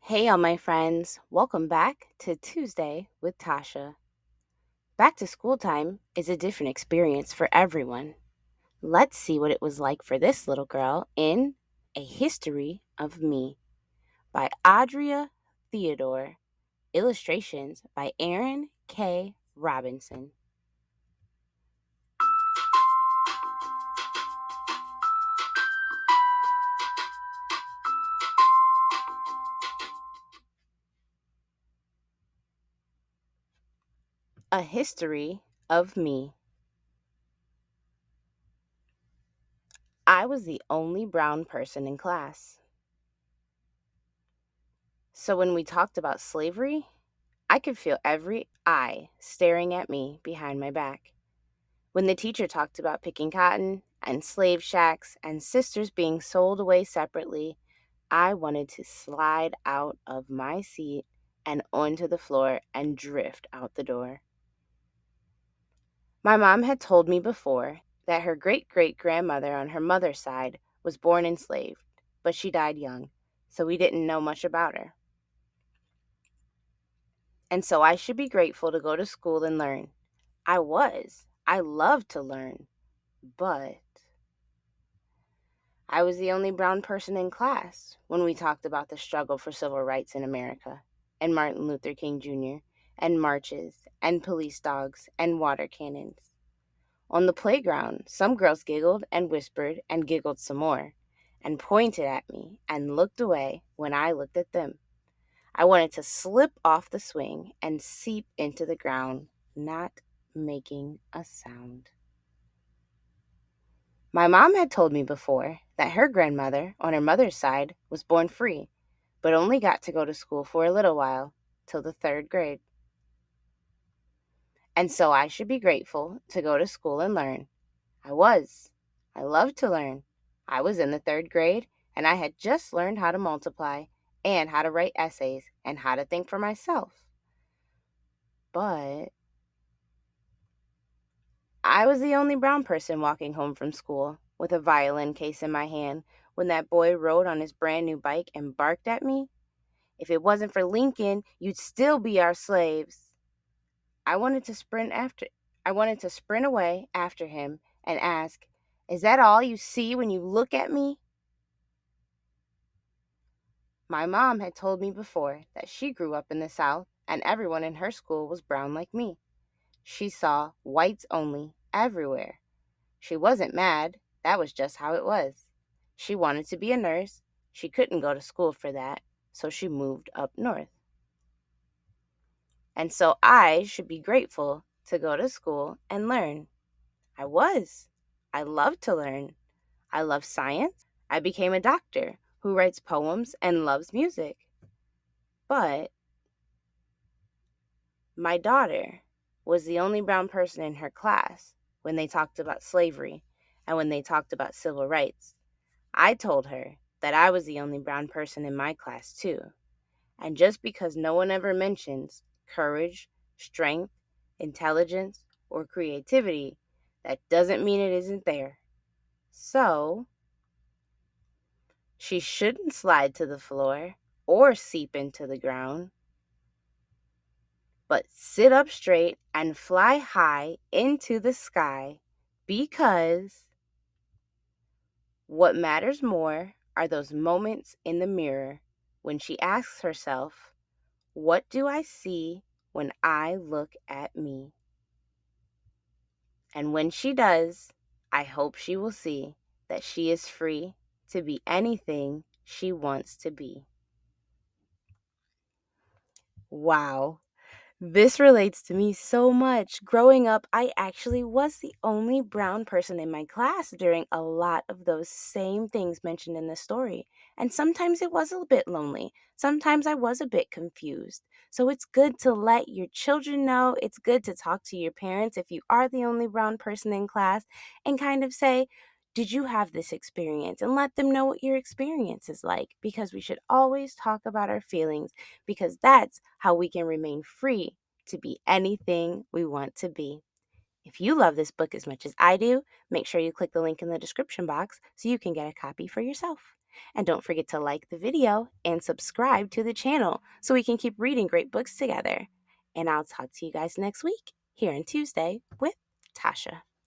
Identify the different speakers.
Speaker 1: Hey, all my friends. Welcome back to Tuesday with Tasha. Back to school time is a different experience for everyone. Let's see what it was like for this little girl in A History of Me by Adrea Theodore. Illustrations by Aaron K. Robinson. A History of Me. I was the only brown person in class. So when we talked about slavery, I could feel every eye staring at me behind my back. When the teacher talked about picking cotton and slave shacks and sisters being sold away separately, I wanted to slide out of my seat and onto the floor and drift out the door. My mom had told me before that her great great grandmother on her mother's side was born enslaved, but she died young, so we didn't know much about her. And so I should be grateful to go to school and learn. I was. I loved to learn, but I was the only brown person in class when we talked about the struggle for civil rights in America, and Martin Luther King Jr., and marches, and police dogs, and water cannons. On the playground, some girls giggled and whispered and giggled some more, and pointed at me and looked away when I looked at them. I wanted to slip off the swing and seep into the ground, not making a sound. My mom had told me before that her grandmother, on her mother's side, was born free, but only got to go to school for a little while, till the third grade. And so I should be grateful to go to school and learn. I was. I loved to learn. I was in the third grade, and I had just learned how to multiply, and how to write essays, and how to think for myself. But I was the only brown person walking home from school with a violin case in my hand when that boy rode on his brand new bike and barked at me. If it wasn't for Lincoln, you'd still be our slaves. I wanted to sprint after I wanted to sprint away after him and ask, "Is that all you see when you look at me?" My mom had told me before that she grew up in the South and everyone in her school was brown like me. She saw whites only everywhere. She wasn't mad. That was just how it was. She wanted to be a nurse. She couldn't go to school for that, so she moved up north. And so I should be grateful to go to school and learn. I was. I loved to learn. I love science. I became a doctor who writes poems and loves music. But my daughter was the only brown person in her class when they talked about slavery and when they talked about civil rights. I told her that I was the only brown person in my class, too. And just because no one ever mentions courage, strength, intelligence, or creativity, that doesn't mean it isn't there. So, she shouldn't slide to the floor or seep into the ground, but sit up straight and fly high into the sky, because what matters more are those moments in the mirror when she asks herself, "What do I see when I look at me?" And when she does, I hope she will see that she is free to be anything she wants to be. Wow. This relates to me so much. Growing up, I actually was the only brown person in my class during a lot of those same things mentioned in the story. And sometimes it was a bit lonely. Sometimes I was a bit confused. So it's good to let your children know. It's good to talk to your parents if you are the only brown person in class and kind of say, "Did you have this experience?" And let them know what your experience is like, because we should always talk about our feelings, because that's how we can remain free to be anything we want to be. If you love this book as much as I do, make sure you click the link in the description box so you can get a copy for yourself. And don't forget to like the video and subscribe to the channel so we can keep reading great books together. And I'll talk to you guys next week here on Tuesday with Tasha.